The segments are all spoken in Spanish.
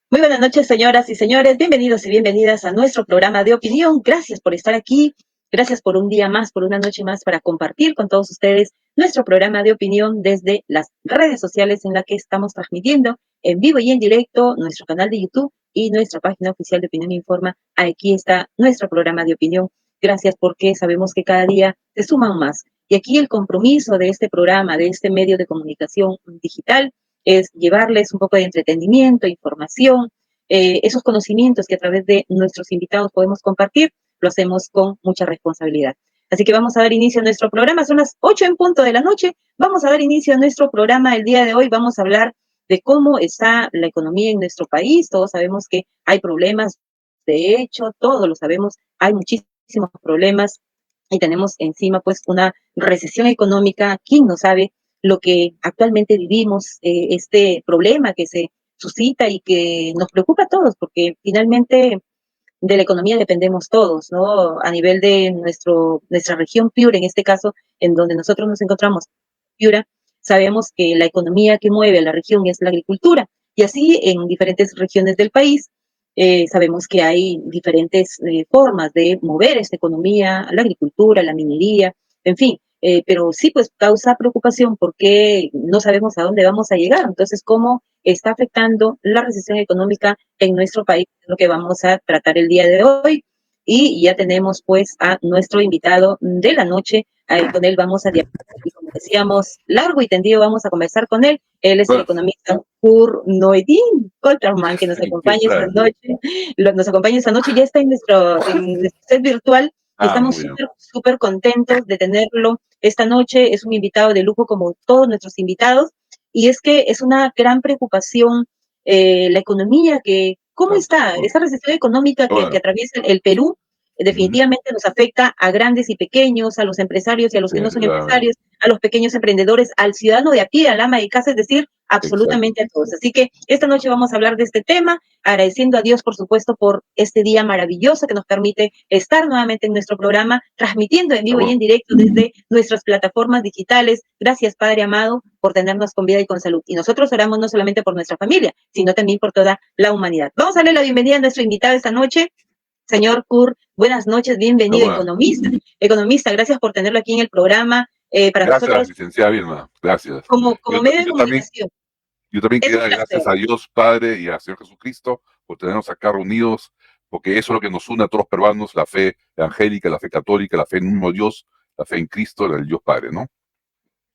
Muy buenas noches, señoras y señores. Bienvenidos y bienvenidas a nuestro programa de opinión. Gracias por estar aquí. Gracias por un día más, por una noche más para compartir con todos ustedes nuestro programa de opinión desde las redes sociales en la que estamos transmitiendo en vivo y en directo, nuestro canal de YouTube y nuestra página oficial de Opinión Informa. Aquí está nuestro programa de opinión. Gracias porque sabemos que cada día se suman más. Y aquí el compromiso de este programa, de este medio de comunicación digital, es llevarles un poco de entretenimiento, información, esos conocimientos que a través de nuestros invitados podemos compartir, lo hacemos con mucha responsabilidad. Así que vamos a dar inicio a nuestro programa, son las 8 en punto de la noche, vamos a dar inicio a nuestro programa el día de hoy, vamos a hablar de cómo está la economía en nuestro país, todos sabemos que hay problemas, de hecho, todos lo sabemos, hay muchísimos problemas y tenemos encima pues una recesión económica, ¿quién no sabe lo que actualmente vivimos, este problema que se suscita y que nos preocupa a todos, porque finalmente de la economía dependemos todos, ¿no? A nivel de nuestra región Piura, en este caso, en donde nosotros nos encontramos, Piura, sabemos que la economía que mueve a la región es la agricultura, y así en diferentes regiones del país. Sabemos que hay diferentes formas de mover esta economía, la agricultura, la minería, en fin, pero sí pues causa preocupación porque no sabemos a dónde vamos a llegar. Entonces, ¿cómo está afectando la recesión económica en nuestro país? Es lo que vamos a tratar el día de hoy. Y ya tenemos pues a nuestro invitado de la noche. Con él vamos a dialogar y como decíamos, largo y tendido vamos a conversar con él. Él es el Bueno, economista Kur Noedin Colterman, que nos ¿qué acompaña esta tal? noche. Nos acompaña esta noche, ya está en nuestro set virtual. Estamos Muy bien. súper contentos de tenerlo esta noche. Es un invitado de lujo como todos nuestros invitados. Y es que es una gran preocupación la economía, ¿cómo Claro. está? Esa recesión económica que Bueno, atraviesa el Perú ujú, definitivamente nos afecta a grandes y pequeños, a los empresarios y a los que no son empresarios, a los pequeños emprendedores, al ciudadano de a pie, al ama de casa, es decir, exacto. absolutamente a todos. Así que esta noche vamos a hablar de este tema, agradeciendo a Dios, por supuesto, por este día maravilloso que nos permite estar nuevamente en nuestro programa, transmitiendo en vivo y en Bueno, directo desde nuestras plataformas digitales. Gracias, Padre amado, por tenernos con vida y con salud. Y nosotros oramos no solamente por nuestra familia, sino también por toda la humanidad. Vamos a darle la bienvenida a nuestro invitado esta noche, señor Kur. Buenas noches, bienvenido, bueno. economista. Economista, gracias por tenerlo aquí en el programa. Para Gracias, nosotros, licenciada Vilma. Gracias. como medio de Yo también, comunicación, yo también es quiero un dar placer. gracias a Dios Padre y al Señor Jesucristo por tenernos acá reunidos, porque eso es lo que nos une a todos los peruanos, la fe evangélica, la fe católica, la fe en un mismo Dios, la fe en Cristo, el Dios Padre, ¿no?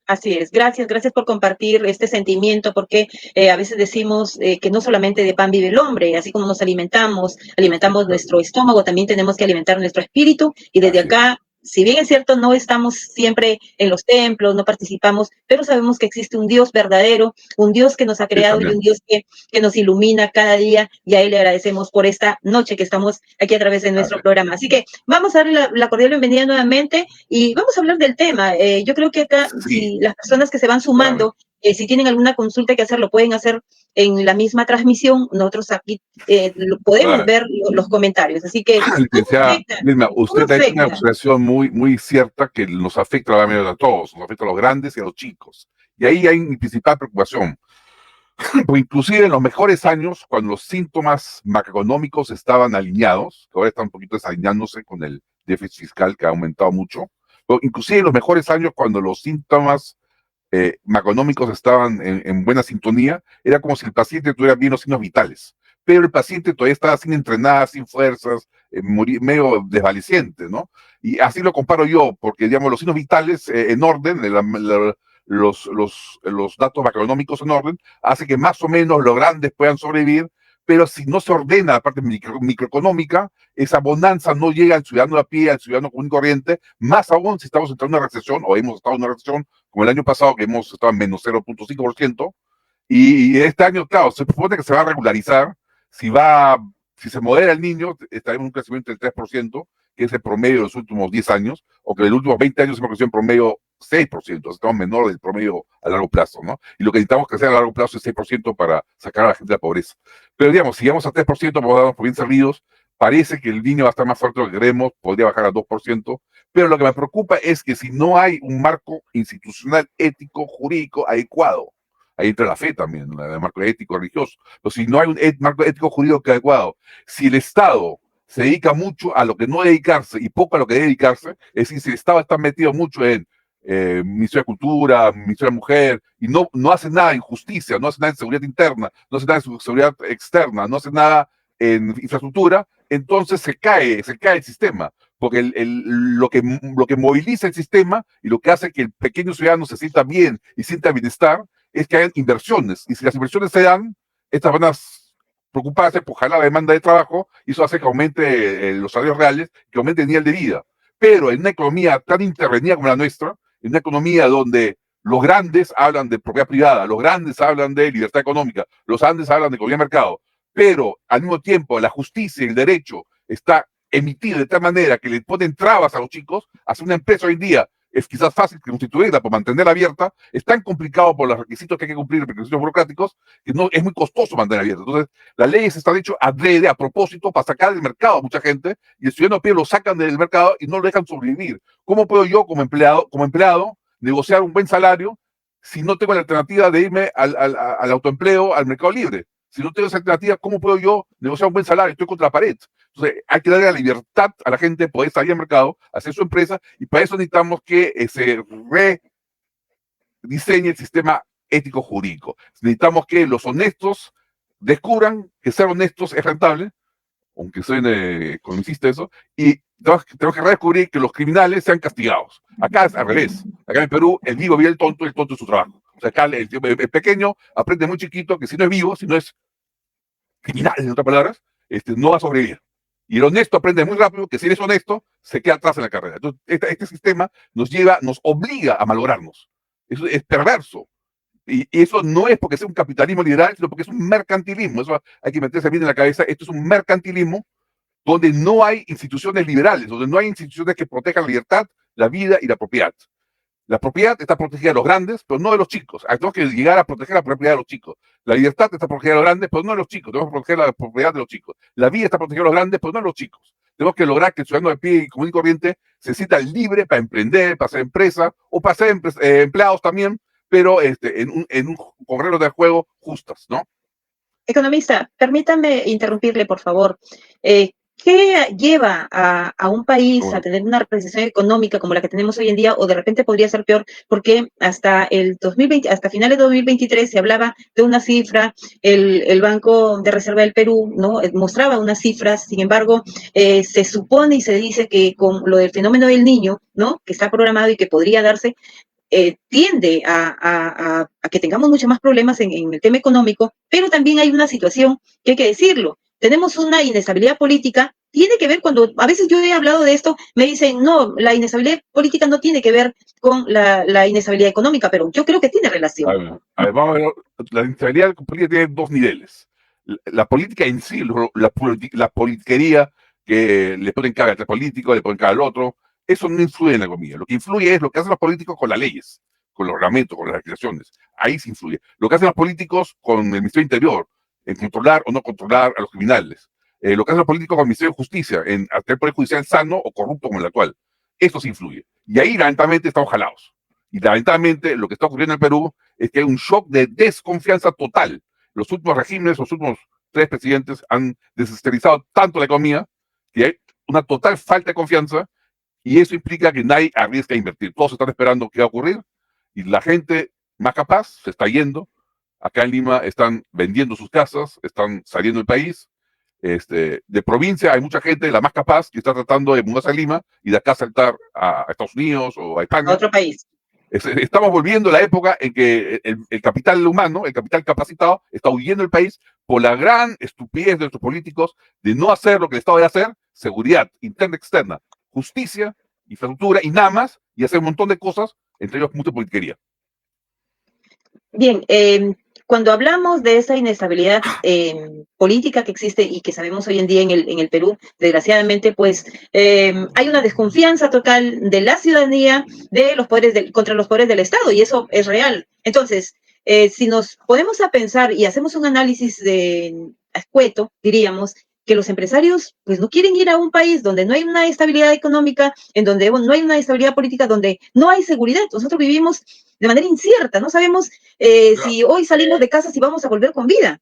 Así es, gracias por compartir este sentimiento, porque a veces decimos que no solamente de pan vive el hombre, así como nos alimentamos Claro. nuestro estómago, también tenemos que alimentar nuestro espíritu, y desde Así es. acá, si bien es cierto, no estamos siempre en los templos, no participamos, pero sabemos que existe un Dios verdadero, un Dios que nos ha Así es creado y un también. Dios que nos ilumina cada día, y a Él le agradecemos por esta noche que estamos aquí a través de nuestro Amén. programa. Así que vamos a darle la cordial bienvenida nuevamente y vamos a hablar del tema. Yo creo que acá, Sí, si las personas que se van claro. sumando, si tienen alguna consulta que hacer, lo pueden hacer en la misma transmisión. Nosotros aquí podemos Claro. ver los comentarios. Así que, ¿cómo Licenciada afecta? Vilma, ¿Cómo usted ha hecho una afecta? observación muy cierta que nos afecta a todos, nos afecta a los grandes y a los chicos. Y ahí hay mi principal preocupación. Pues inclusive en los mejores años, cuando los síntomas macroeconómicos estaban alineados, que ahora están un poquito desalineándose con el déficit fiscal que ha aumentado mucho, pero inclusive en los mejores años, cuando los síntomas macroeconómicos estaban en buena sintonía, era como si el paciente tuviera bien los signos vitales, pero el paciente todavía estaba sin entrenar, sin fuerzas, medio desvaleciente, ¿no? Y así lo comparo yo, porque digamos los signos vitales en orden, los datos macroeconómicos en orden, hace que más o menos los grandes puedan sobrevivir, pero si no se ordena la parte microeconómica, esa bonanza no llega al ciudadano de a pie, al ciudadano común y corriente, más aún si estamos entrando en una recesión o hemos estado en una recesión como el año pasado, que hemos estado en menos 0.5%, y este año, claro, se supone que se va a regularizar, si va, si se modera el niño, estaremos en un crecimiento del 3%, que es el promedio de los últimos 10 años, o que en los últimos 20 años hemos crecido en promedio 6%, estamos menor del promedio a largo plazo, ¿no? Y lo que necesitamos crecer a largo plazo es 6% para sacar a la gente de la pobreza. Pero digamos, si llegamos a 3%, podemos darnos por bien servidos, parece que el niño va a estar más fuerte de lo que queremos, podría bajar a 2%, pero lo que me preocupa es que si no hay un marco institucional, ético, jurídico adecuado ahí entra la fe también, el marco ético religioso. Pero si no hay un marco ético jurídico adecuado, si el Estado se dedica mucho a lo que no debe dedicarse y poco a lo que debe dedicarse, es decir, si el Estado está metido mucho en Ministerio de Cultura, Ministerio de Mujer, y no hace nada en justicia, no hace nada en seguridad interna, no hace nada en seguridad externa, no hace nada en infraestructura, entonces se cae el sistema, porque lo que moviliza el sistema y lo que hace que el pequeño ciudadano se sienta bien y sienta bienestar es que hayan inversiones, y si las inversiones se dan, estas van a preocuparse por jalar la demanda de trabajo, y eso hace que aumente los salarios reales, que aumente el nivel de vida. Pero en una economía tan intervenida como la nuestra, en una economía donde los grandes hablan de propiedad privada, los grandes hablan de libertad económica, los grandes hablan de economía de mercado, pero al mismo tiempo la justicia y el derecho está emitido de tal manera que le ponen trabas a los chicos, hacer una empresa hoy en día es quizás fácil constituirla por mantenerla abierta, es tan complicado por los requisitos que hay que cumplir, requisitos burocráticos, que no, es muy costoso mantener abierta. Entonces, las leyes están hechas adrede, a propósito, para sacar del mercado a mucha gente, y el ciudadano a pie lo sacan del mercado y no lo dejan sobrevivir. ¿Cómo puedo yo, como empleado, negociar un buen salario si no tengo la alternativa de irme al autoempleo, al mercado libre? Si no tengo esa alternativa, ¿cómo puedo yo negociar un buen salario? Estoy contra la pared. Entonces, hay que darle la libertad a la gente de poder salir al mercado, hacer su empresa, y para eso necesitamos que se rediseñe el sistema ético-jurídico. Necesitamos que los honestos descubran que ser honestos es rentable, aunque suene economicista eso, y tenemos que redescubrir que los criminales sean castigados. Acá es al revés. Acá en el Perú, el vivo vive el tonto es su trabajo. O sea, acá el pequeño aprende muy chiquito que si no es vivo, si no es criminal, en otras palabras, no va a sobrevivir. Y el honesto aprende muy rápido que si eres honesto, se queda atrás en la carrera. Entonces, este sistema nos obliga a malograrnos. Eso es perverso. Y eso no es porque sea un capitalismo liberal, sino porque es un mercantilismo. Eso hay que meterse bien en la cabeza. Esto es un mercantilismo donde no hay instituciones liberales, donde no hay instituciones que protejan la libertad, la vida y la propiedad. La propiedad está protegida de los grandes, pero no de los chicos. Tenemos que llegar a proteger la propiedad de los chicos. La libertad está protegida de los grandes, pero no de los chicos. Tenemos que proteger la propiedad de los chicos. La vida está protegida de los grandes, pero no de los chicos. Tenemos que lograr que el ciudadano de pie y común y corriente se sienta libre para emprender, para hacer empresa o para ser empleados también, pero en un correo de juego justas, ¿no? Economista, permítame interrumpirle, por favor. ¿Qué lleva a un país a tener una recesión económica como la que tenemos hoy en día, o de repente podría ser peor? Porque hasta el 2020, hasta finales de 2023 se hablaba de una cifra, el Banco de Reserva del Perú, ¿no?, mostraba unas cifras. Sin embargo, se supone y se dice que con lo del fenómeno del Niño, ¿no?, que está programado y que podría darse, tiende a que tengamos muchos más problemas en el tema económico, pero también hay una situación que hay que decirlo. Tenemos una inestabilidad política. Tiene que ver, cuando a veces yo he hablado de esto, me dicen, no, la inestabilidad política no tiene que ver con la inestabilidad económica, pero yo creo que tiene relación. A ver, vamos a ver, la inestabilidad política tiene dos niveles. La política en sí, la politiquería que le ponen cara al político, le ponen cara al otro, eso no influye en la economía. Lo que influye es lo que hacen los políticos con las leyes, con los reglamentos, con las legislaciones. Ahí se influye. Lo que hacen los políticos con el Ministerio del Interior, en controlar o no controlar a los criminales. Lo que hacen los políticos con el Ministerio de Justicia, en hacer poder judicial sano o corrupto como el actual. Eso se influye. Y ahí, lamentablemente, estamos jalados. Y lamentablemente, lo que está ocurriendo en el Perú es que hay un shock de desconfianza total. Los últimos regímenes, los últimos 3 presidentes han desestabilizado tanto la economía que hay una total falta de confianza, y eso implica que nadie arriesga a invertir. Todos están esperando qué va a ocurrir, y la gente más capaz se está yendo. Acá en Lima están vendiendo sus casas, están saliendo del país. De provincia hay mucha gente, la más capaz, que está tratando de mudarse a Lima y de acá saltar a Estados Unidos o a España. A otro país. Estamos volviendo a la época en que el capital humano, el capital capacitado, está huyendo del país por la gran estupidez de nuestros políticos de no hacer lo que el Estado debe hacer: seguridad interna y externa, justicia, infraestructura y nada más, y hacer un montón de cosas, entre ellos mucha politiquería. Bien, cuando hablamos de esa inestabilidad política que existe y que sabemos hoy en día en el Perú, desgraciadamente, pues hay una desconfianza total de la ciudadanía de los poderes contra los poderes del Estado, y eso es real. Entonces, si nos ponemos a pensar y hacemos un análisis escueto, diríamos que los empresarios pues no quieren ir a un país donde no hay una estabilidad económica, en donde no hay una estabilidad política, donde no hay seguridad. Nosotros vivimos de manera incierta. No sabemos si hoy salimos de casa, si vamos a volver con vida.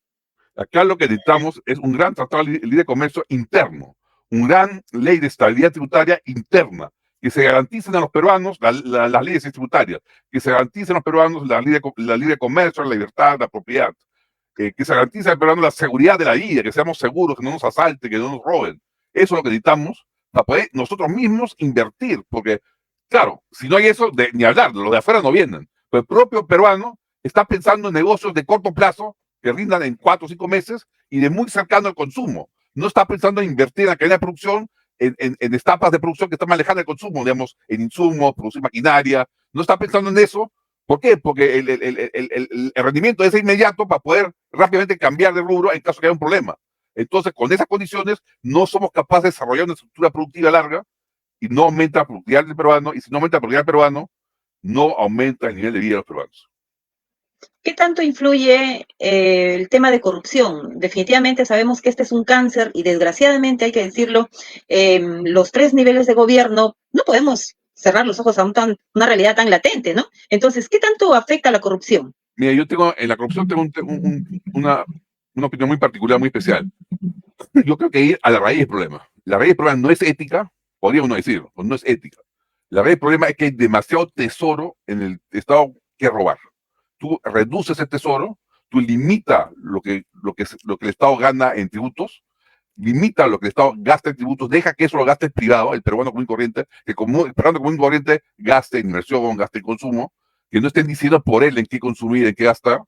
Acá lo que necesitamos es un gran tratado de libre comercio interno, una gran ley de estabilidad tributaria interna, que se garanticen a los peruanos las leyes tributarias, que se garanticen a los peruanos la libre comercio, la libertad, la propiedad, que se garantice al peruano la seguridad de la vida, que seamos seguros, que no nos asalten, que no nos roben. Eso es lo que necesitamos para poder nosotros mismos invertir, porque, claro, si no hay eso, ni hablar, los de afuera no vienen. Pero el propio peruano está pensando en negocios de corto plazo que rindan en 4 o 5 meses y de muy cercano al consumo. No está pensando en invertir en la cadena de producción, en etapas de producción que están más lejanas del consumo, digamos, en insumos, producir maquinaria. No está pensando en eso. ¿Por qué? Porque el rendimiento es inmediato para poder rápidamente cambiar de rubro en caso que haya un problema. Entonces, con esas condiciones, no somos capaces de desarrollar una estructura productiva larga y no aumenta la productividad del peruano. Y si no aumenta la productividad del peruano, no aumenta el nivel de vida de los peruanos. ¿Qué tanto influye el tema de corrupción? Definitivamente sabemos que este es un cáncer y desgraciadamente hay que decirlo, los 3 niveles de gobierno no podemos cerrar los ojos a una realidad tan latente, ¿no? Entonces, ¿qué tanto afecta la corrupción? Mira, yo tengo, en la corrupción tengo una opinión muy particular, muy especial. Yo creo que ir a la raíz del problema. La raíz del problema no es ética, podría uno decirlo, no es ética. La raíz del problema es que hay demasiado tesoro en el Estado que robar. Tú reduces el tesoro, tú limitas lo que el Estado gana en tributos, limita lo que el Estado gasta en tributos, deja que eso lo gaste el privado, el peruano común y corriente, que el peruano común y corriente gaste en inversión, gaste en consumo, que no estén diciendo por él en qué consumir, en qué gastar,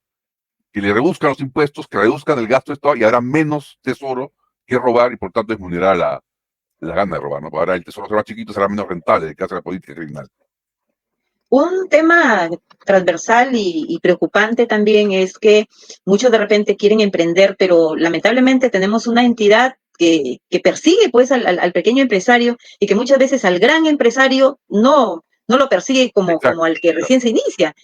que le reduzcan los impuestos, que reduzcan el gasto de Estado y habrá menos tesoro que robar y por tanto disminuirá la gana de robar, ¿no? Ahora el tesoro será chiquito, será menos rentable de que hace la política criminal. Un tema transversal y preocupante también es que muchos de repente quieren emprender, pero lamentablemente tenemos una entidad que persigue pues al pequeño empresario y que muchas veces al gran empresario no lo persigue como al que recién se inicia.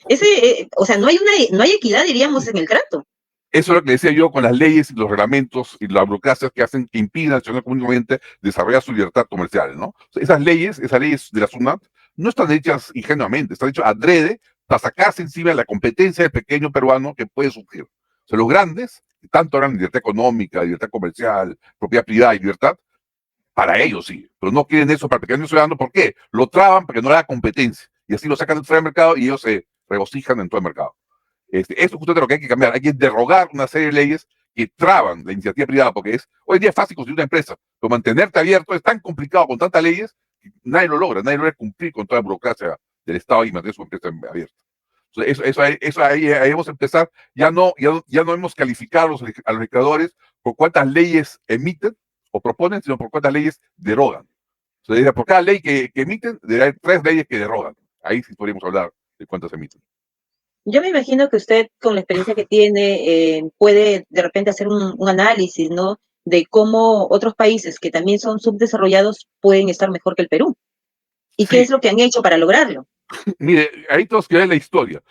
O sea, no hay equidad, diríamos, en el trato. Eso es lo que decía yo con las leyes y los reglamentos y las burocracias que impiden al ciudadano común y corriente desarrollar su libertad comercial, ¿no? O sea, esas leyes de la SUNAT, no están hechas ingenuamente, están hechas adrede para sacarse encima de la competencia del pequeño peruano que puede surgir. O sea, los grandes, tanto hablan de libertad económica, libertad comercial, propiedad privada y libertad, para ellos sí, pero no quieren eso para el pequeño ciudadano. ¿Por qué? Lo traban porque no le da competencia y así lo sacan fuera del mercado y ellos se regocijan en todo el mercado. Esto es justamente lo que hay que cambiar. Hay que derogar una serie de leyes que traban la iniciativa privada, porque hoy en día es fácil construir una empresa, pero mantenerte abierto es tan complicado con tantas leyes que nadie lo logra cumplir con toda la burocracia del Estado y mantener su empresa abierta. Entonces, eso ahí debemos empezar. Ya no debemos calificar a los legisladores por cuántas leyes emiten o proponen, sino por cuántas leyes derogan. Entonces, por cada ley que emiten, debería haber 3 leyes que derogan. Ahí sí podríamos hablar de cuántas emiten. Yo me imagino que usted, con la experiencia que tiene, puede de repente hacer un análisis, ¿no? De cómo otros países que también son subdesarrollados pueden estar mejor que el Perú. ¿Y qué es Sí, lo que han hecho para lograrlo? mire, ahí tenemos que ver la historia.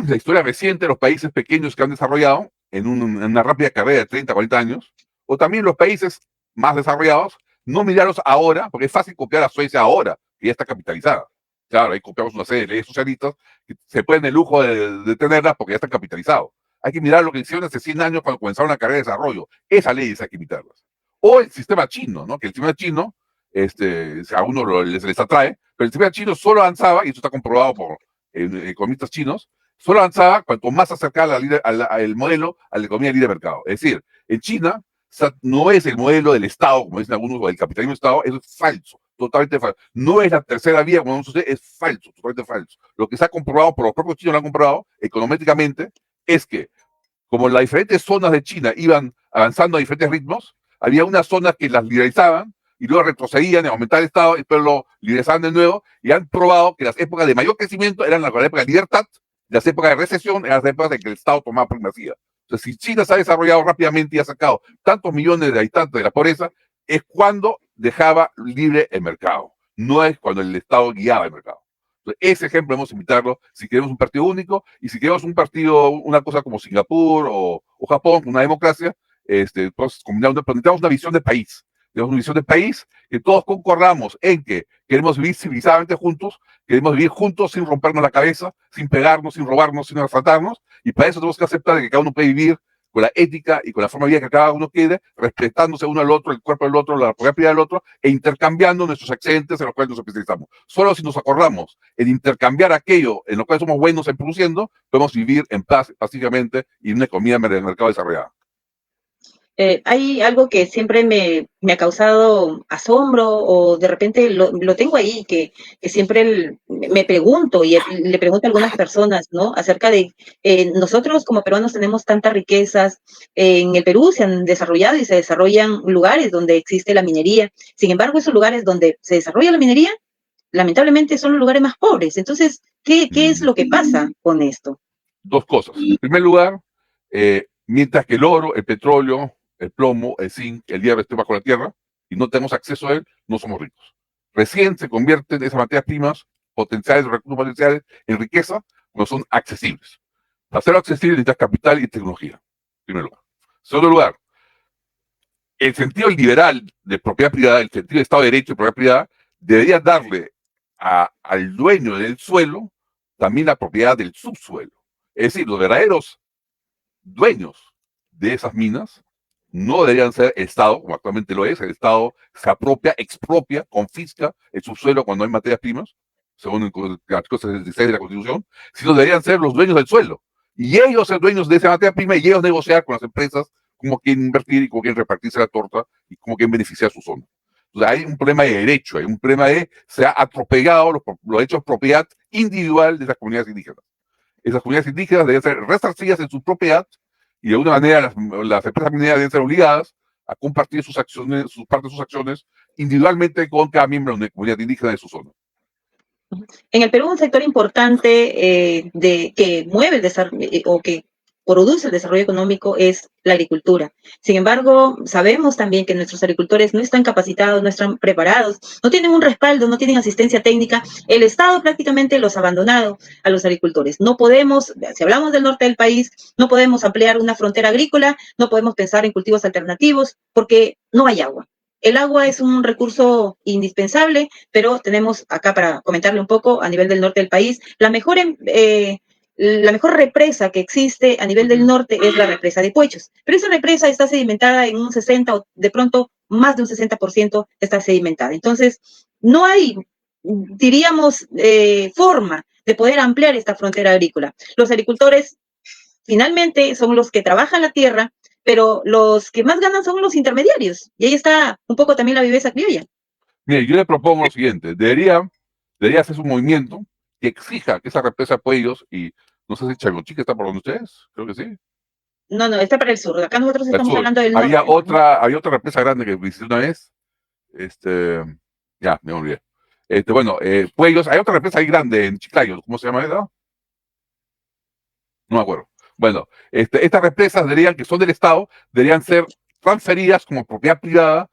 La historia reciente de los países pequeños que han desarrollado en una rápida carrera de 30, 40 años, o también los países más desarrollados, no mirarlos ahora, porque es fácil copiar a Suecia ahora, que ya está capitalizada. Claro, ahí copiamos una serie de leyes socialistas que se pueden el lujo de tenerlas porque ya están capitalizados. Hay que mirar lo que hicieron hace 100 años cuando comenzaron la carrera de desarrollo. Esas leyes hay que imitarlas. O el sistema chino, ¿no? Que el sistema chino, a uno les atrae, pero el sistema chino solo avanzaba, y eso está comprobado por economistas chinos, solo avanzaba cuanto más acercaba al modelo a la economía de libre mercado. Es decir, en China no es el modelo del Estado, como dicen algunos, o del capitalismo de Estado, eso es falso, totalmente falso. No es la tercera vía, como no sucede, es falso, totalmente falso. Lo que se ha comprobado, por los propios chinos lo han comprobado, económicamente, es que como las diferentes zonas de China iban avanzando a diferentes ritmos, había unas zonas que las liberalizaban y luego retrocedían y aumentaban el Estado y después lo liberalizaban de nuevo y han probado que las épocas de mayor crecimiento eran las épocas de libertad, las épocas de recesión eran las épocas en que el Estado tomaba primacía. Entonces, si China se ha desarrollado rápidamente y ha sacado tantos millones de habitantes de la pobreza, es cuando dejaba libre el mercado, no es cuando el Estado guiaba el mercado. Entonces, ese ejemplo debemos imitarlo si queremos un partido único y si queremos un partido, una cosa como Singapur o Japón, una democracia, pues, necesitamos una visión de país. tenemos una visión de país, que todos concordamos en que queremos vivir civilizadamente juntos, queremos vivir juntos sin rompernos la cabeza, sin pegarnos, sin robarnos, sin asaltarnos, y para eso tenemos que aceptar que cada uno puede vivir con la ética y con la forma de vida que cada uno quiere, respetándose uno al otro, el cuerpo del otro, la propiedad del otro, e intercambiando nuestros excedentes en los cuales nos especializamos. Solo si nos acordamos en intercambiar aquello en lo cual somos buenos en produciendo, podemos vivir en paz, pacíficamente, y en una economía de mercado desarrollada. Hay algo que siempre me ha causado asombro o de repente lo tengo ahí, que siempre me pregunto y le pregunto a algunas personas, ¿no? Acerca de nosotros como peruanos tenemos tantas riquezas, en el Perú se han desarrollado y se desarrollan lugares donde existe la minería, sin embargo esos lugares donde se desarrolla la minería, lamentablemente son los lugares más pobres. Entonces, ¿qué es lo que pasa con esto? Dos cosas. En primer lugar, mientras que el oro, el petróleo, el plomo, el zinc, el hierro esté bajo la tierra y no tenemos acceso a él, no somos ricos. Recién se convierten esas materias primas potenciales, recursos potenciales, en riqueza cuando son accesibles. Para hacerlo accesible necesitas capital y tecnología, en primer lugar. En segundo lugar, el sentido liberal de propiedad privada, el sentido de Estado de Derecho y propiedad privada, debería darle al dueño del suelo también la propiedad del subsuelo. Es decir, los verdaderos dueños de esas minas no deberían ser el Estado, como actualmente lo es. El Estado se apropia, expropia, confisca el subsuelo cuando hay materias primas, según el artículo 66 de la Constitución, sino deberían ser los dueños del suelo. Y ellos ser dueños de esa materia prima y ellos negociar con las empresas cómo quieren invertir y cómo quieren repartirse la torta y cómo quieren beneficiar su zona. Entonces, hay un problema de derecho, hay un problema de se ha atropellado los derechos de propiedad individual de las comunidades indígenas. Esas comunidades indígenas deben ser resarcidas en su propiedad y de alguna manera las empresas mineras deben ser obligadas a compartir sus acciones, sus partes de sus acciones individualmente con cada miembro de una comunidad indígena de su zona. En el Perú, un sector importante que mueve el desarrollo o que produce el desarrollo económico es la agricultura. Sin embargo, sabemos también que nuestros agricultores no están capacitados, no están preparados, no tienen un respaldo, no tienen asistencia técnica. El Estado prácticamente los ha abandonado a los agricultores. No podemos, si hablamos del norte del país, no podemos ampliar una frontera agrícola, no podemos pensar en cultivos alternativos porque no hay agua. El agua es un recurso indispensable, pero tenemos acá, para comentarle un poco, a nivel del norte del país, la mejor represa que existe a nivel del norte es la represa de Puechos. Pero esa represa está sedimentada en un 60 o de pronto más de un 60% está sedimentada. Entonces, no hay, diríamos, forma de poder ampliar esta frontera agrícola. Los agricultores finalmente son los que trabajan la tierra, pero los que más ganan son los intermediarios. Y ahí está un poco también la viveza criolla. Mire, yo le propongo lo siguiente, debería hacerse un movimiento que exija que esa represa Puellos y no sé si Chagochique está por donde ustedes, creo que sí. No, está para el sur. Acá nosotros estamos hablando del norte. Había otra represa grande que visité una vez, ya, me olvidé. Bueno, Puellos, hay otra represa ahí grande en Chiclayo, ¿cómo se llama esa? No me acuerdo. Bueno, estas represas que son del Estado, deberían ser transferidas como propiedad privada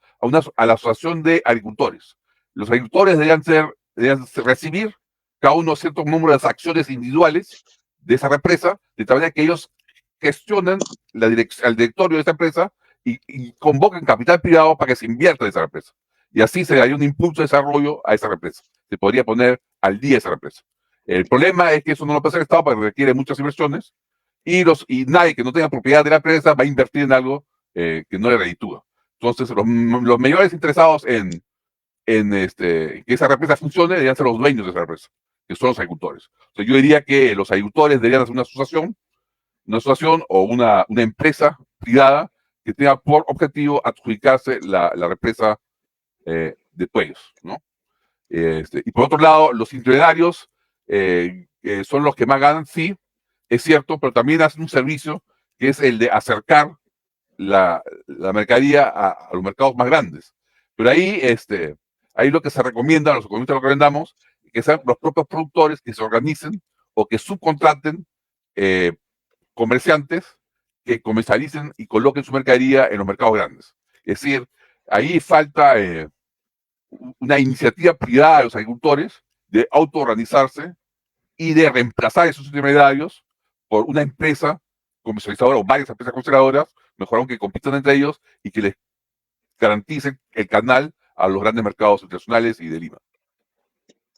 a la Asociación de Agricultores. Los agricultores deberían recibir cada uno cierto número de acciones individuales de esa represa, de tal manera que ellos gestionen al directorio de esa empresa y convoquen capital privado para que se invierta en esa represa. Y así se daría un impulso de desarrollo a esa represa. Se podría poner al día esa represa. El problema es que eso no lo puede hacer el Estado porque requiere muchas inversiones y nadie que no tenga propiedad de la empresa va a invertir en algo que no le reditúa. Entonces, los mayores interesados en que esa represa funcione deberían ser los dueños de esa represa, que son los agricultores. Entonces, yo diría que los agricultores deberían hacer una asociación o una empresa privada que tenga por objetivo adjudicarse la represa de Puellos, ¿no? Y por otro lado, los intermediarios son los que más ganan, sí, es cierto, pero también hacen un servicio que es el de acercar la mercadería a los mercados más grandes. Pero ahí lo que se recomienda, los economistas lo recomendamos, que sean los propios productores que se organicen o que subcontraten comerciantes que comercialicen y coloquen su mercadería en los mercados grandes. Es decir, ahí falta una iniciativa privada de los agricultores de autoorganizarse y de reemplazar esos intermediarios por una empresa comercializadora o varias empresas comercializadoras, mejor aún que compitan entre ellos y que les garanticen el canal a los grandes mercados internacionales y de Lima.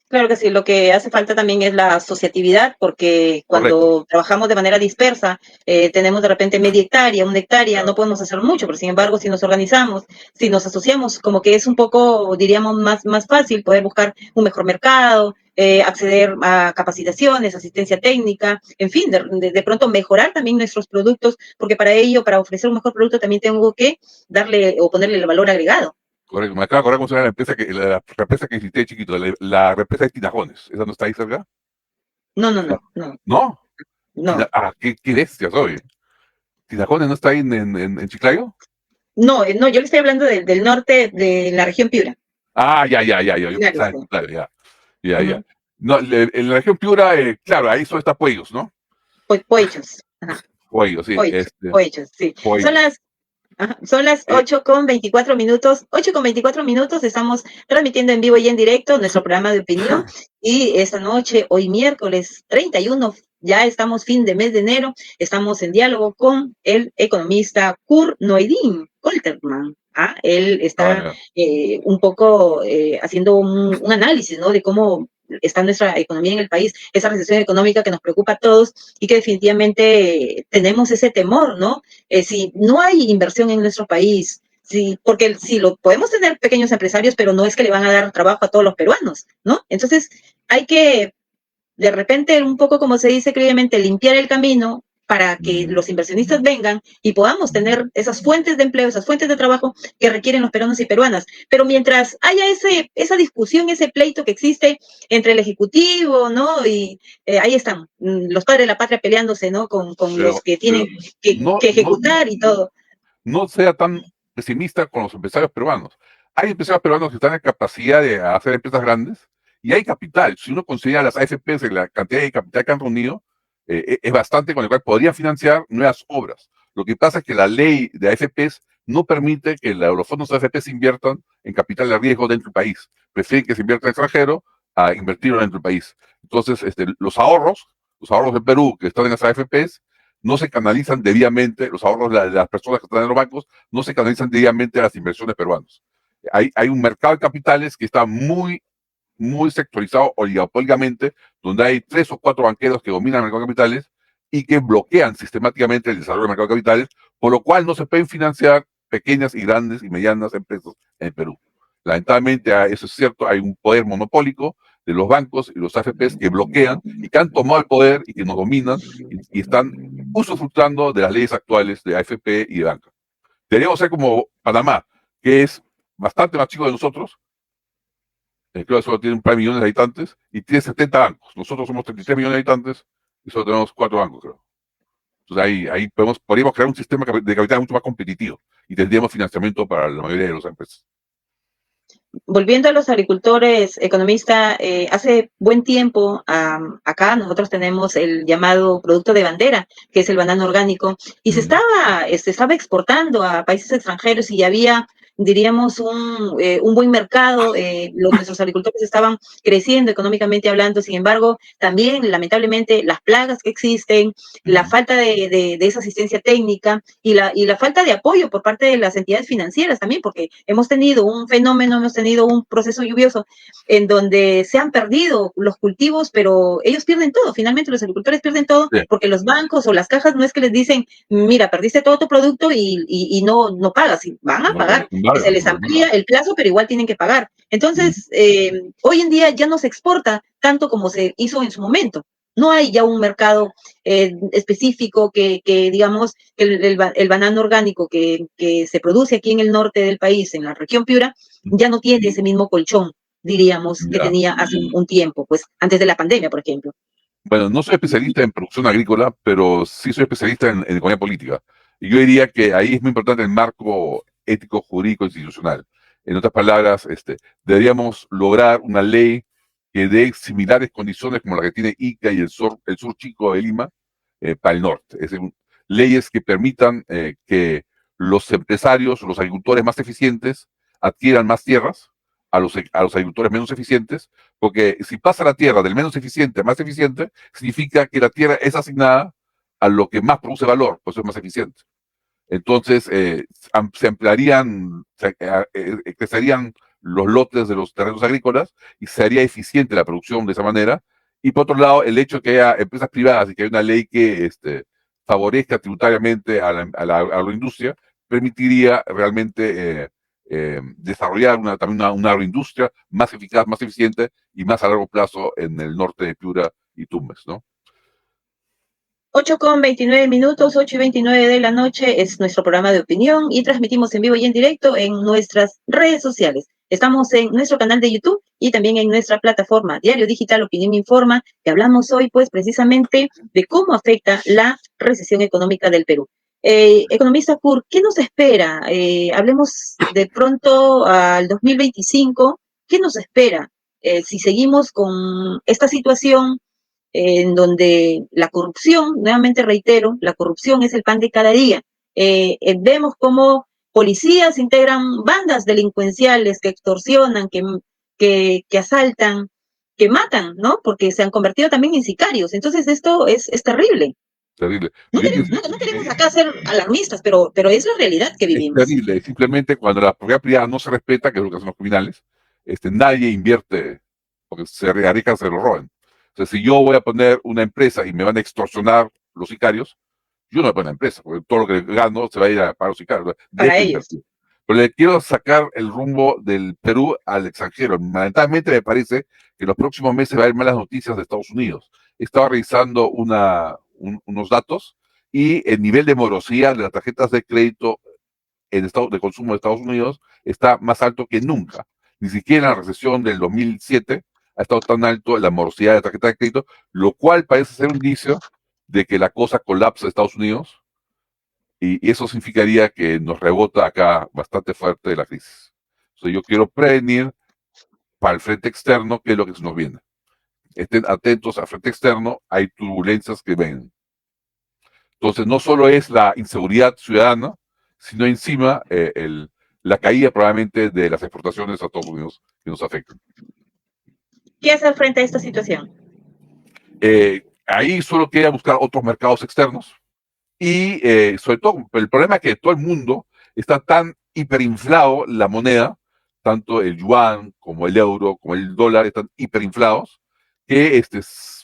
Claro que sí, lo que hace falta también es la asociatividad, porque Correcto. cuando trabajamos de manera dispersa, tenemos de repente media hectárea, una hectárea, no podemos hacer mucho, pero sin embargo, si nos organizamos, si nos asociamos, como que es un poco, diríamos, más fácil poder buscar un mejor mercado, acceder a capacitaciones, asistencia técnica, en fin, de pronto mejorar también nuestros productos, porque para ello, para ofrecer un mejor producto, también tengo que darle o ponerle el valor agregado. Correcto. Me acabo de acordar cómo se llama la represa que existía de chiquito, la represa de Tinajones. ¿Esa no está ahí cerca? No, no, no, no, ¿No? no. Qué bestia soy. ¿Tinajones no está ahí en Chiclayo? No, no, yo le estoy hablando del norte de la región Piura. Ya. Yo Claro, pensaba en sí. Chiclayo, ya. Ujú. No, en la región Piura, claro, ahí solo está Pueyos, ¿no? Poechos. Ajá. Pueyos, sí, Poechos, sí. Son Pueyos. las, ajá, son las Eh, 8:24 minutos. 8:24 minutos. Estamos transmitiendo en vivo y en directo nuestro programa de opinión. Y esta noche, hoy miércoles 31, ya estamos fin de mes de enero. Estamos en diálogo con el economista Kurt Noedin Kolterman. Él está ya. un poco haciendo un análisis, ¿no? De cómo está nuestra economía en el país, esa recesión económica que nos preocupa a todos y que definitivamente tenemos ese temor, ¿no? Si no hay inversión en nuestro país, sí, porque si lo podemos tener pequeños empresarios, pero no es que le van a dar trabajo a todos los peruanos, ¿no? Entonces hay que de repente, un poco como se dice creyamente, limpiar el camino para que los inversionistas vengan y podamos tener esas fuentes de empleo, esas fuentes de trabajo que requieren los peruanos y peruanas. Pero mientras haya esa discusión, ese pleito que existe entre el Ejecutivo, ¿no? Y ahí están los padres de la patria peleándose, ¿no? Con los que tienen No, que no, ejecutar y todo. no sea tan pesimista con los empresarios peruanos. Hay empresarios peruanos que están en capacidad de hacer empresas grandes y hay capital. Si uno considera las AFPs, la cantidad de capital que han reunido, es bastante con el cual podrían financiar nuevas obras. Lo que pasa es que la ley de AFPs no permite que los fondos de AFPs inviertan en capital de riesgo dentro del país. Prefieren que se invierta en extranjero a invertirlo dentro del país. Entonces, los ahorros de Perú que están en las AFPs, no se canalizan debidamente, los ahorros de las personas que están en los bancos, no se canalizan debidamente a las inversiones peruanas. Hay un mercado de capitales que está muy sectorizado oligopólicamente, donde hay 3 o 4 banqueros que dominan el mercado de capitales y que bloquean sistemáticamente el desarrollo del mercado de capitales, por lo cual no se pueden financiar pequeñas y grandes y medianas empresas en el Perú. Lamentablemente, eso es cierto, hay un poder monopólico de los bancos y los AFPs que bloquean y que han tomado el poder y que nos dominan y están usufructuando de las leyes actuales de AFP y de banca. Deberíamos ser como Panamá, que es bastante más chico de nosotros, creo que solo tiene un par de millones de habitantes y tiene 70 bancos. Nosotros somos 33 millones de habitantes y solo tenemos 4 bancos, creo. Entonces ahí podríamos crear un sistema de capital mucho más competitivo y tendríamos financiamiento para la mayoría de las empresas. Volviendo a los agricultores, economista, hace buen tiempo acá nosotros tenemos el llamado producto de bandera, que es el banano orgánico, y se estaba exportando a países extranjeros y había, diríamos, un buen mercado, nuestros agricultores estaban creciendo económicamente hablando, sin embargo, también lamentablemente las plagas que existen, la falta de esa asistencia técnica y la falta de apoyo por parte de las entidades financieras también, porque hemos tenido un fenómeno, hemos tenido un proceso lluvioso en donde se han perdido los cultivos, pero ellos pierden todo, finalmente los agricultores pierden todo Sí, porque los bancos o las cajas no es que les dicen, mira, perdiste todo tu producto y no pagas, y van a no, no, pagar, no, se les amplía el plazo, pero igual tienen que pagar. Entonces, hoy en día ya no se exporta tanto como se hizo en su momento. No hay ya un mercado específico que digamos, el banano orgánico que se produce aquí en el norte del país, en la región Piura, ya no tiene ese mismo colchón, diríamos, que ya. tenía hace un tiempo, pues antes de la pandemia, por ejemplo. Bueno, no soy especialista en producción agrícola, pero sí soy especialista en economía política. Y yo diría que ahí es muy importante el marco ético, jurídico, institucional. En otras palabras, deberíamos lograr una ley que dé similares condiciones como la que tiene Ica y el sur chico de Lima para el norte. Es decir, leyes que permitan que los empresarios, los agricultores más eficientes adquieran más tierras a los agricultores menos eficientes, porque si pasa la tierra del menos eficiente a más eficiente, significa que la tierra es asignada a lo que más produce valor, pues es más eficiente. Entonces, se ampliarían, crecerían los lotes de los terrenos agrícolas y se haría eficiente la producción de esa manera. Y por otro lado, el hecho de que haya empresas privadas y que haya una ley que favorezca tributariamente a la agroindustria, permitiría realmente desarrollar también una agroindustria más eficaz, más eficiente y más a largo plazo en el norte de Piura y Tumbes, ¿no? 8:29, 8:29 de la noche, es nuestro programa de opinión y transmitimos en vivo y en directo en nuestras redes sociales. Estamos en nuestro canal de YouTube y también en nuestra plataforma Diario Digital Opinión Informa, que hablamos hoy pues precisamente de cómo afecta la recesión económica del Perú. Economista Kur, ¿qué nos espera? Hablemos de pronto al 2025, ¿qué nos espera si seguimos con esta situación en donde la corrupción, nuevamente reitero, la corrupción es el pan de cada día? Vemos cómo policías integran bandas delincuenciales que extorsionan, que asaltan, que matan, ¿no? Porque se han convertido también en sicarios. Entonces esto es terrible. Terrible. No queremos acá ser alarmistas, pero es la realidad que Es vivimos. terrible. Simplemente cuando la propiedad privada no se respeta, que es lo que hacen los criminales, nadie invierte porque se arriesgan, se lo roban. O sea, si yo voy a poner una empresa y me van a extorsionar los sicarios, yo no voy a poner una empresa, porque todo lo que gano se va a ir a pagar los sicarios. Para Dejo de ellos. invertir. Pero le quiero sacar el rumbo del Perú al extranjero. Lamentablemente me parece que en los próximos meses va a haber malas noticias de Estados Unidos. Estaba revisando unos datos y el nivel de morosidad de las tarjetas de crédito de consumo de Estados Unidos está más alto que nunca. Ni siquiera en la recesión del 2007 ha estado tan alto la morosidad de tarjeta de crédito, lo cual parece ser un indicio de que la cosa colapsa en Estados Unidos y eso significaría que nos rebota acá bastante fuerte la crisis. Entonces yo quiero prevenir para el frente externo qué es lo que se nos viene. Estén atentos al frente externo, hay turbulencias que ven. Entonces no solo es la inseguridad ciudadana, sino encima la caída probablemente de las exportaciones a Estados Unidos que nos afectan. ¿Qué hacer frente a esta situación? Ahí solo queda buscar otros mercados externos y sobre todo el problema es que todo el mundo está tan hiperinflado la moneda, tanto el yuan como el euro, como el dólar están hiperinflados, que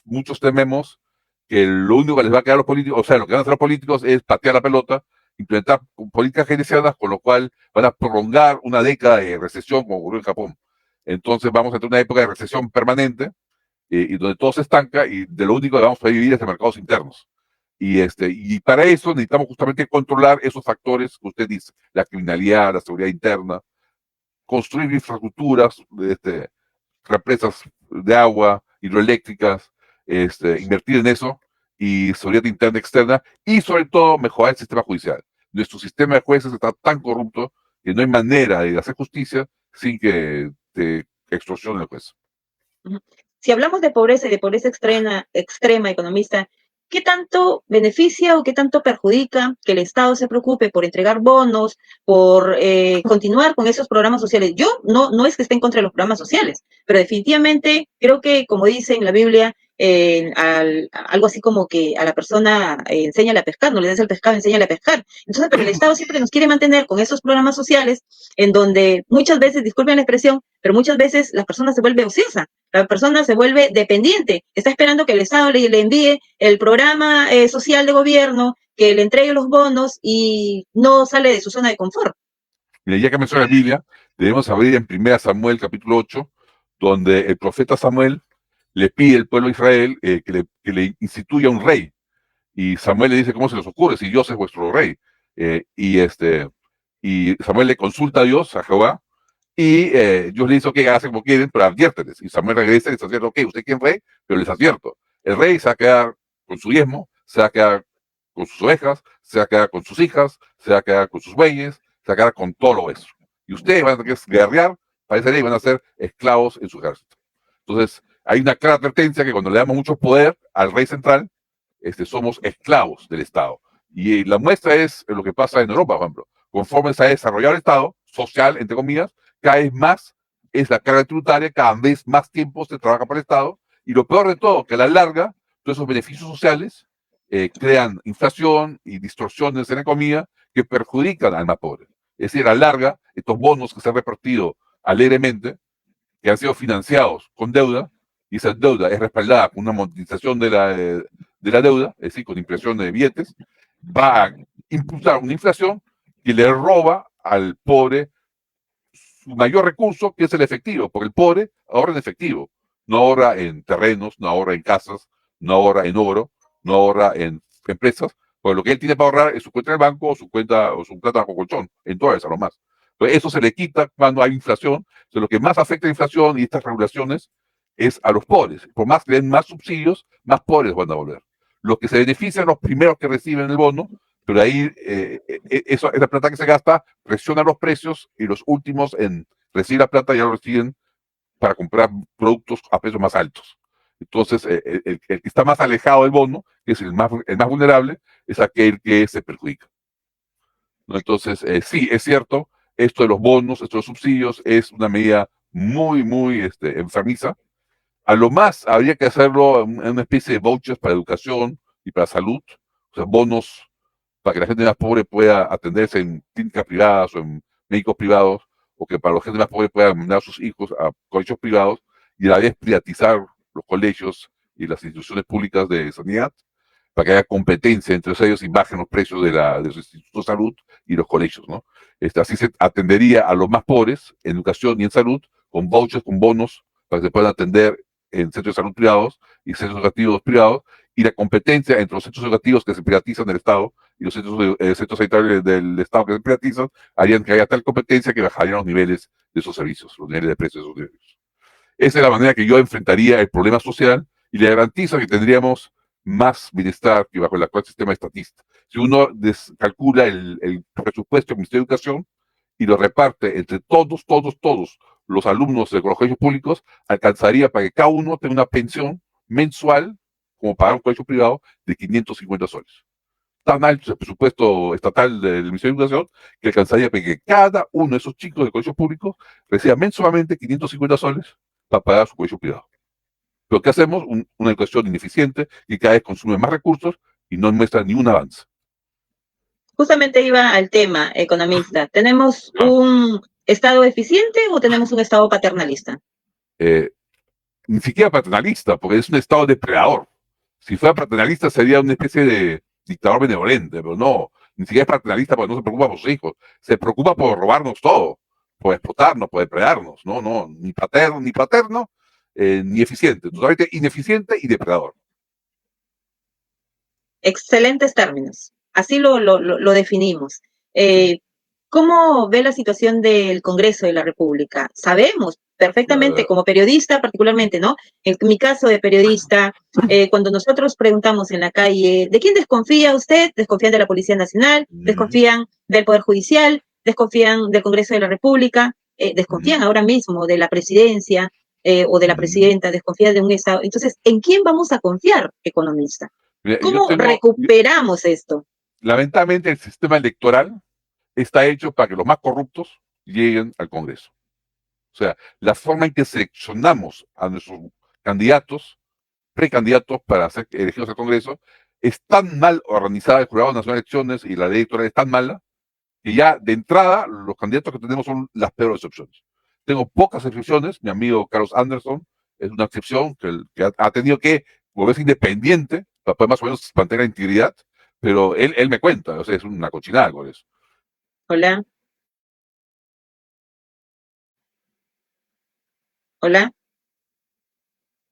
muchos tememos que lo único que les va a quedar a los políticos, o sea, lo que van a hacer los políticos es patear la pelota, implementar políticas keynesianas, con lo cual van a prolongar una década de recesión como ocurrió en Japón. Entonces vamos a tener una época de recesión permanente y donde todo se estanca y de lo único que vamos a vivir es de mercados internos. Y para eso necesitamos justamente controlar esos factores que usted dice, la criminalidad, la seguridad interna, construir infraestructuras, represas de agua, hidroeléctricas, invertir en eso, y seguridad interna y externa, y sobre todo mejorar el sistema judicial. Nuestro sistema de jueces está tan corrupto que no hay manera de hacer justicia sin que te extorsione el juez. Si hablamos de pobreza y de pobreza extrema, economista, ¿qué tanto beneficia o qué tanto perjudica que el Estado se preocupe por entregar bonos, por continuar con esos programas sociales? Yo no es que esté en contra de los programas sociales, pero definitivamente creo que, como dice en la Biblia, algo así como que a la persona enséñale a pescar, no le des el pescado, enséñale a pescar. Entonces, pero el Estado siempre nos quiere mantener con esos programas sociales en donde muchas veces, disculpen la expresión, pero muchas veces la persona se vuelve ociosa, la persona se vuelve dependiente, está esperando que el Estado le envíe el programa social de gobierno, que le entregue los bonos y no sale de su zona de confort. Mira, ya que menciona la Biblia, debemos abrir en 1 Samuel capítulo 8, donde el profeta Samuel le pide al pueblo de Israel que le instituya un rey. Y Samuel le dice, ¿cómo se les ocurre si Dios es vuestro rey? Y Samuel le consulta a Dios, a Jehová, y Dios le dice, ok, hacen como quieren, pero adviérteles. Y Samuel regresa y les advierte, ok, usted quiere rey, pero les advierto. El rey se va a quedar con su diezmo, se va a quedar con sus ovejas, se va a quedar con sus hijas, se va a quedar con sus bueyes, se va a quedar con todo lo eso. Y ustedes van a tener que guerrear para ese rey, van a ser esclavos en su ejército. Entonces, hay una clara advertencia que cuando le damos mucho poder al rey central, somos esclavos del Estado. Y la muestra es lo que pasa en Europa, por ejemplo. Conforme se ha desarrollado el Estado, social, entre comillas, cada vez más es la carga tributaria, cada vez más tiempo se trabaja para el Estado, y lo peor de todo, que a la larga, todos esos beneficios sociales crean inflación y distorsiones en la economía que perjudican al más pobre. Es decir, a la larga, estos bonos que se han repartido alegremente, que han sido financiados con deuda, y esa deuda es respaldada con una monetización de la deuda, es decir, con impresión de billetes, va a impulsar una inflación que le roba al pobre su mayor recurso, que es el efectivo, porque el pobre ahorra en efectivo, no ahorra en terrenos, no ahorra en casas, no ahorra en oro, no ahorra en empresas, porque lo que él tiene para ahorrar es su cuenta en el banco o su cuenta o su plata bajo colchón, en todo eso nomás. Entonces, eso se le quita cuando hay inflación. Entonces, lo que más afecta a la inflación y estas regulaciones es a los pobres. Por más que den más subsidios, más pobres van a volver. Los que se benefician los primeros que reciben el bono, pero ahí esa plata que se gasta presiona los precios y los últimos en recibir la plata ya lo reciben para comprar productos a precios más altos. Entonces, el que está más alejado del bono, que es el más vulnerable, es aquel que se perjudica, ¿no? Entonces, sí, es cierto, esto de los bonos, esto de los subsidios, es una medida muy, muy enfermiza. A lo más habría que hacerlo en una especie de vouchers para educación y para salud, o sea, bonos para que la gente más pobre pueda atenderse en clínicas privadas o en médicos privados, o que para la gente más pobre pueda mandar a sus hijos a colegios privados y a la vez privatizar los colegios y las instituciones públicas de sanidad, para que haya competencia entre ellos y bajen los precios de los institutos de salud y los colegios, ¿no? Así se atendería a los más pobres en educación y en salud, con vouchers, con bonos, para que se puedan atender en centros de salud privados y centros educativos privados, y la competencia entre los centros educativos que se privatizan del Estado y los centros sanitarios del Estado que se privatizan, harían que haya tal competencia que bajarían los niveles de esos servicios, los niveles de precios de esos servicios. Esa es la manera que yo enfrentaría el problema social y le garantizo que tendríamos más bienestar que bajo el actual sistema estatista. Si uno calcula el presupuesto del Ministerio de Educación y lo reparte entre todos los alumnos de los colegios públicos, alcanzaría para que cada uno tenga una pensión mensual, como pagar un colegio privado, de 550 soles. Tan alto es el presupuesto estatal del Ministerio de Educación que alcanzaría para que cada uno de esos chicos de colegios públicos reciba mensualmente 550 soles para pagar su colegio privado. Pero ¿qué hacemos? Una educación ineficiente que cada vez consume más recursos y no muestra ni un avance. Justamente iba al tema, economista. ¿Tenemos un Estado eficiente o tenemos un Estado paternalista? Ni siquiera paternalista, porque es un Estado depredador. Si fuera paternalista sería una especie de dictador benevolente, pero no, ni siquiera es paternalista porque no se preocupa por sus hijos, se preocupa por robarnos todo, por explotarnos, por depredarnos, no, ni paterno, ni eficiente, totalmente ineficiente y depredador. Excelentes términos. Así lo definimos. ¿Cómo ve la situación del Congreso de la República? Sabemos perfectamente, como periodista particularmente, ¿no? En mi caso de periodista, cuando nosotros preguntamos en la calle, ¿de quién desconfía usted? Desconfían de la Policía Nacional, desconfían del Poder Judicial, desconfían del Congreso de la República, desconfían ahora mismo de la presidencia o de la presidenta, desconfían de un Estado. Entonces, ¿en quién vamos a confiar, economista? ¿Cómo recuperamos esto? Lamentablemente el sistema electoral está hecho para que los más corruptos lleguen al Congreso. O sea, la forma en que seleccionamos a nuestros candidatos, precandidatos para ser elegidos al Congreso, es tan mal organizada el Jurado Nacional de Elecciones y la ley electoral es tan mala que ya de entrada los candidatos que tenemos son las peores opciones. Tengo pocas excepciones, mi amigo Carlos Anderson es una excepción que ha tenido que volverse independiente para poder más o menos mantener la integridad, pero él me cuenta, o sea, es una cochinada con eso. Hola. Hola.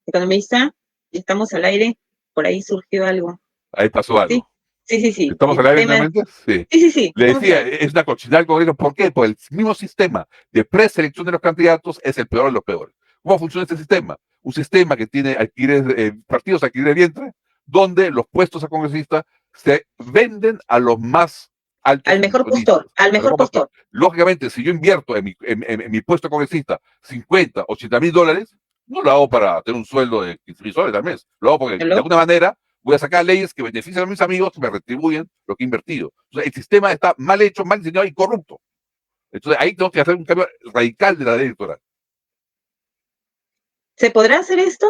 Economista, estamos al aire, por ahí surgió algo. Ahí pasó algo. Sí. ¿Estamos al aire nuevamente? Sí. Sí. Le decía, es una cochinada el Congreso. ¿Por qué? Porque el mismo sistema de preselección de los candidatos es el peor de los peores. ¿Cómo funciona este sistema? Un sistema que tiene partidos alquiler de vientre, donde los puestos a congresistas se venden a los más altos. Al mejor postor. Lógicamente, si yo invierto en mi puesto de congresista 50, 80 mil dólares, no lo hago para tener un sueldo de 15 mil soles al mes. Lo hago porque de alguna manera voy a sacar leyes que benefician a mis amigos y me retribuyen lo que he invertido. Entonces, el sistema está mal hecho, mal diseñado y corrupto. Entonces, ahí tengo que hacer un cambio radical de la ley electoral. ¿Se podrá hacer esto?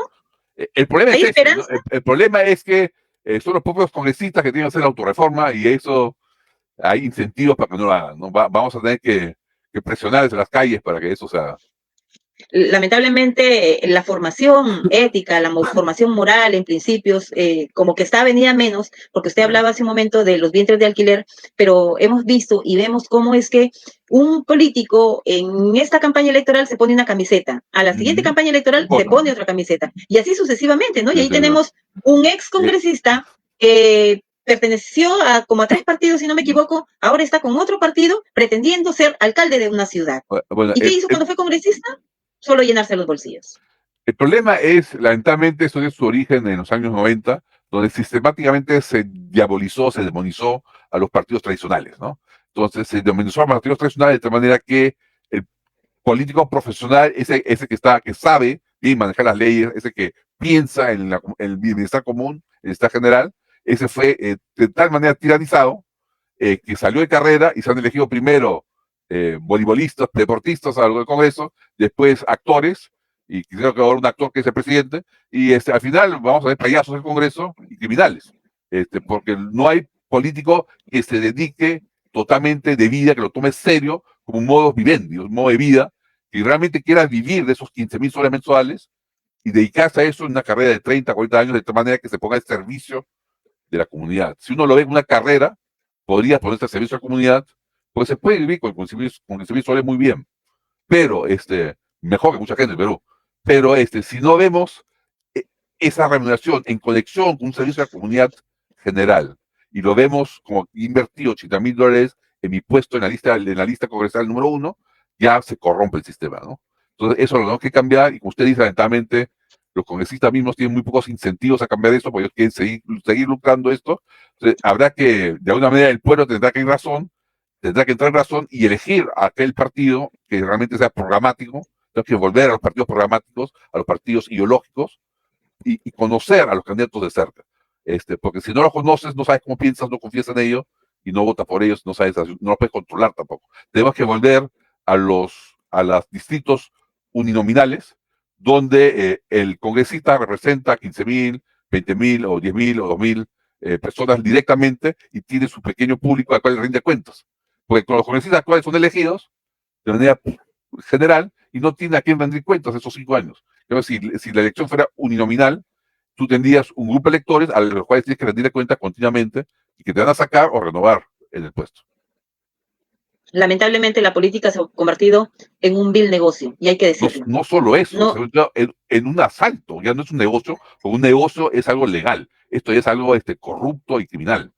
El problema ¿Hay es esperanza? El problema es que son los propios congresistas que tienen que hacer la autorreforma y eso hay incentivos para que no lo hagan, ¿no? Vamos a tener que presionar desde las calles para que eso se haga. Lamentablemente, la formación ética, la formación moral en principios, como que está venida menos, porque usted hablaba hace un momento de los vientres de alquiler, pero hemos visto y vemos cómo es que un político en esta campaña electoral se pone una camiseta, a la siguiente campaña electoral se pone otra camiseta, y así sucesivamente, ¿no? Y ahí tenemos un ex congresista que perteneció a como a 3 partidos, si no me equivoco, ahora está con otro partido pretendiendo ser alcalde de una ciudad. Bueno, ¿Y qué hizo cuando fue congresista? Solo llenarse los bolsillos. El problema es, lamentablemente, esto tiene su origen en los años 90, donde sistemáticamente se diabolizó, se demonizó a los partidos tradicionales, ¿no? Entonces se demonizó a los partidos tradicionales de tal manera que el político profesional, ese que sabe bien manejar las leyes, ese que piensa en el bienestar común, el bienestar general, ese fue de tal manera tiranizado que salió de carrera y se han elegido primero voleibolistas, deportistas a lo del Congreso, después actores, y creo que ahora un actor que es el presidente, y al final vamos a ver payasos del Congreso y criminales, porque no hay político que se dedique totalmente de vida, que lo tome serio como un modo vivendi, un modo de vida, que realmente quiera vivir de esos 15.000 soles mensuales y dedicarse a eso en una carrera de 30, 40 años, de tal manera que se ponga al servicio de la comunidad. Si uno lo ve en una carrera, podría ponerse al servicio de la comunidad, porque se puede vivir con el servicio soles muy bien, pero mejor que mucha gente en Perú. Pero si no vemos esa remuneración en conexión con un servicio a la comunidad general, y lo vemos como invertido $80,000 en mi puesto en la lista congresal número 1, ya se corrompe el sistema, ¿no? Entonces, eso lo tenemos que cambiar, y como usted dice, lamentablemente, los congresistas mismos tienen muy pocos incentivos a cambiar esto, porque ellos quieren seguir lucrando esto. Entonces, habrá que, de alguna manera, el pueblo tendrá que entrar en razón y elegir a aquel partido que realmente sea programático. Tenemos que volver a los partidos programáticos, a los partidos ideológicos, y conocer a los candidatos de cerca. Porque si no los conoces, no sabes cómo piensas, no confías en ellos y no votas por ellos, no los puedes controlar tampoco. Tenemos que volver a los distritos uninominales, donde el congresista representa 15.000, 20.000 o 10.000 o 2.000 personas directamente y tiene su pequeño público al cual le rinde cuentas. Porque con los congresistas actuales son elegidos de manera general y no tiene a quién rendir cuentas esos 5 años. Pero si la elección fuera uninominal, tú tendrías un grupo de electores a los cuales tienes que rendir cuenta continuamente y que te van a sacar o renovar en el puesto. Lamentablemente la política se ha convertido en un vil negocio, y hay que decirlo. No solo eso, en un asalto, ya no es un negocio, porque un negocio es algo legal, esto ya es algo corrupto y criminal.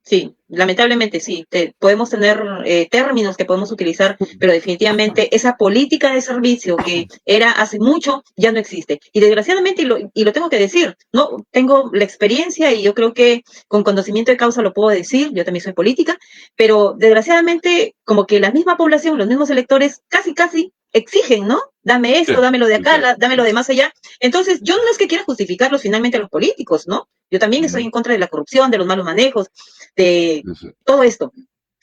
Sí, lamentablemente sí. Podemos tener términos que podemos utilizar, pero definitivamente esa política de servicio que era hace mucho ya no existe. Y desgraciadamente, y lo tengo que decir, no tengo la experiencia y yo creo que con conocimiento de causa lo puedo decir, yo también soy política, pero desgraciadamente como que la misma población, los mismos electores casi exigen, ¿no? Dame esto, sí, dámelo de acá, sí, dámelo de más allá. Entonces, yo no es que quiera justificarlos finalmente a los políticos, ¿no? Yo también estoy en contra de la corrupción, de los malos manejos, de todo esto.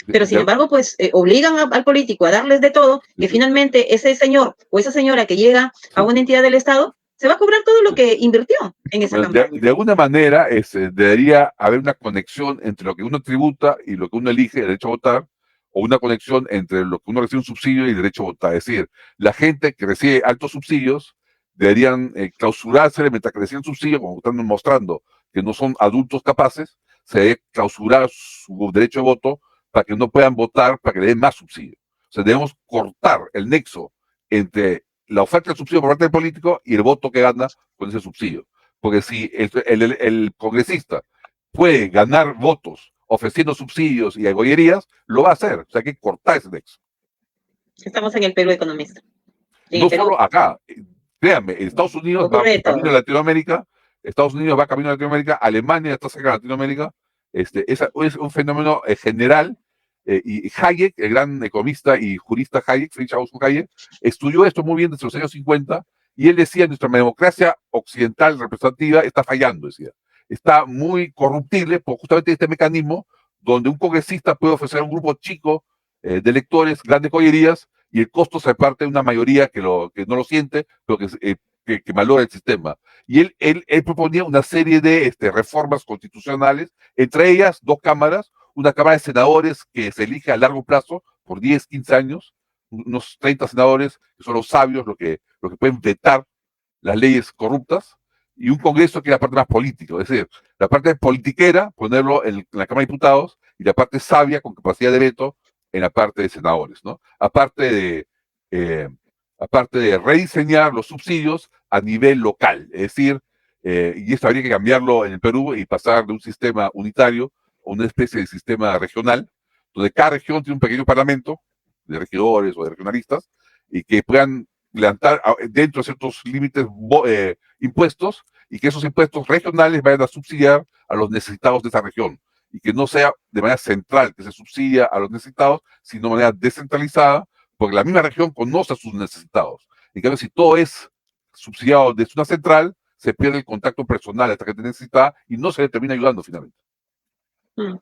Pero sin embargo, pues obligan al político a darles de todo, que finalmente ese señor o esa señora que llega a una entidad del Estado se va a cobrar todo lo que invirtió en esa campaña. De alguna manera debería haber una conexión entre lo que uno tributa y lo que uno elige, el derecho a votar, o una conexión entre lo que uno recibe un subsidio y el derecho a votar. Es decir, la gente que recibe altos subsidios deberían clausurarse mientras que reciben subsidios, como están mostrando que no son adultos capaces, se debe clausurar su derecho de voto para que no puedan votar, para que le den más subsidio. O sea, debemos cortar el nexo entre la oferta del subsidio por parte del político y el voto que gana con ese subsidio. Porque si el congresista puede ganar votos ofreciendo subsidios y agollerías, lo va a hacer. O sea, hay que cortar ese nexo. Estamos en el Perú economista. No solo acá. Créanme, Estados Unidos va camino a Latinoamérica, Alemania está cerca de Latinoamérica. Es un fenómeno general. Y Hayek, el gran economista y jurista Hayek, Friedrich August Hayek, estudió esto muy bien desde los años 50, y él decía: nuestra democracia occidental representativa está fallando, decía. Está muy corruptible por justamente este mecanismo donde un congresista puede ofrecer a un grupo chico de electores grandes joyerías, y el costo se reparte en una mayoría que no lo siente, pero que valora el sistema. Y él proponía una serie de reformas constitucionales, entre ellas 2 cámaras, una Cámara de Senadores que se elige a largo plazo, por 10, 15 años, unos 30 senadores, que son los sabios, los que pueden vetar las leyes corruptas, y un Congreso que es la parte más política, es decir, la parte politiquera, ponerlo en la Cámara de Diputados, y la parte sabia, con capacidad de veto, en la parte de senadores, ¿no? Aparte de rediseñar los subsidios a nivel local, es decir, y esto habría que cambiarlo en el Perú y pasar de un sistema unitario a una especie de sistema regional, donde cada región tiene un pequeño parlamento de regidores o de regionalistas y que puedan levantar dentro de ciertos límites impuestos, y que esos impuestos regionales vayan a subsidiar a los necesitados de esa región, y que no sea de manera central que se subsidia a los necesitados, sino de manera descentralizada, porque la misma región conoce a sus necesitados. En cambio, si todo es subsidiado desde una central, se pierde el contacto personal a esta gente necesitada y no se le termina ayudando finalmente.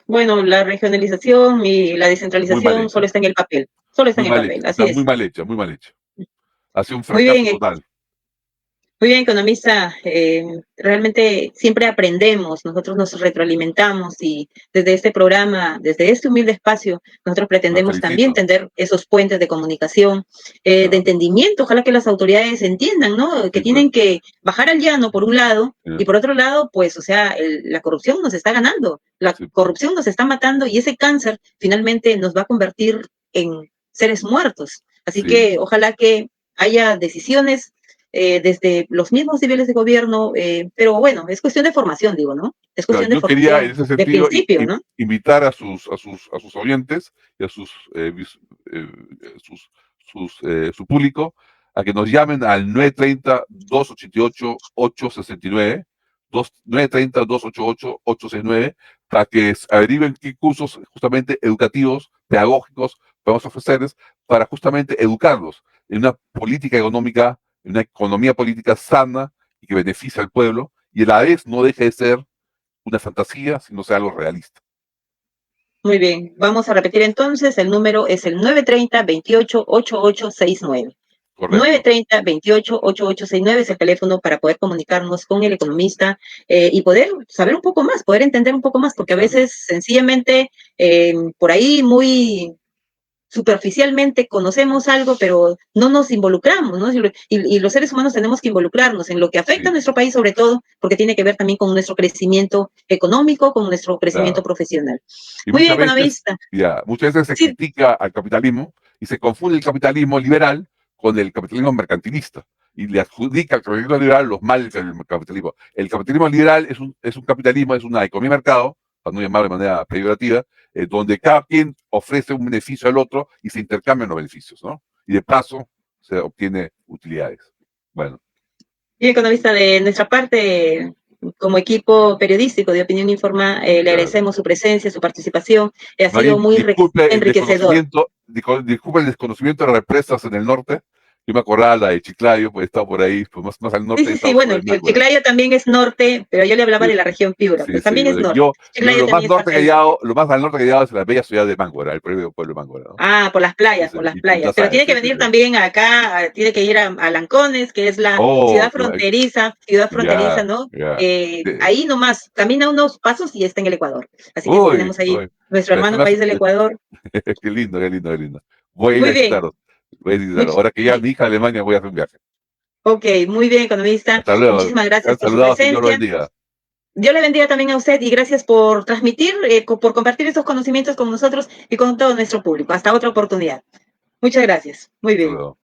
Bueno, la regionalización y la descentralización solo está en el papel. Solo está en el papel, así es. Muy mal hecha, muy mal hecha. Ha sido un Muy fracaso bien, total. muy bien, economista. Realmente siempre aprendemos, nosotros nos retroalimentamos y desde este programa, desde este humilde espacio, nosotros pretendemos también tender esos puentes de comunicación, de entendimiento. Ojalá que las autoridades entiendan, ¿no? Que tienen que bajar al llano por un lado y por otro lado, pues, o sea, la corrupción nos está ganando, la corrupción nos está matando y ese cáncer finalmente nos va a convertir en seres muertos. Así que ojalá que haya decisiones desde los mismos niveles de gobierno, pero bueno, es cuestión de formación, digo, ¿no? Es cuestión de formación. Yo quería, en ese sentido, de principio, ¿no? invitar a sus oyentes y a su público a que nos llamen al 930-288-869, 930-288-869, para que averigüen qué cursos justamente educativos, pedagógicos, podemos ofrecerles para justamente educarlos en una política económica, en una economía política sana y que beneficie al pueblo, y a la vez no deje de ser una fantasía, sino sea algo realista. Muy bien, vamos a repetir entonces, el número es el 930-28-8869. 930-28-8869 es el teléfono para poder comunicarnos con el economista y poder saber un poco más, poder entender un poco más, porque a veces sencillamente por ahí muy superficialmente conocemos algo, pero no nos involucramos, ¿no? Y los seres humanos tenemos que involucrarnos en lo que afecta a nuestro país, sobre todo, porque tiene que ver también con nuestro crecimiento económico, con nuestro crecimiento profesional. Y muy bien, economista. Muchas veces se critica al capitalismo y se confunde el capitalismo liberal con el capitalismo mercantilista, y le adjudica al capitalismo liberal los males del capitalismo. El capitalismo liberal es un capitalismo, es una economía de mercado, para no llamarlo de manera peyorativa, donde cada quien ofrece un beneficio al otro y se intercambian los beneficios, ¿no? Y de paso se obtiene utilidades. Bueno. Y economista, de nuestra parte, como equipo periodístico de Opinión Informa, le agradecemos su presencia, su participación. Ha sido muy enriquecedor. Disculpe el desconocimiento de las represas en el norte. Yo me acordaba la de Chiclayo, pues estaba por ahí, pues más al norte. Sí, bueno, el Chiclayo también es norte, pero yo le hablaba de la región Piura, pues también es norte. Lo más al norte que he llegado es la bella ciudad de Mángora, el pueblo de Mángora, ¿no? Ah, por las playas. Pero tiene que venir también acá, tiene que ir a Lancones, que es la ciudad fronteriza, ¿no? Ahí nomás, camina unos pasos y está en el Ecuador. Así que tenemos ahí nuestro hermano país del Ecuador. Qué lindo. Voy a ir a visitarlo. Ahora que ya mi hija de Alemania voy a hacer un viaje. Ok, muy bien, economista. Hasta luego. Muchísimas gracias por su presencia. Dios lo bendiga. Dios le bendiga también a usted y gracias por transmitir, por compartir estos conocimientos con nosotros y con todo nuestro público. Hasta otra oportunidad. Muchas gracias. Muy bien.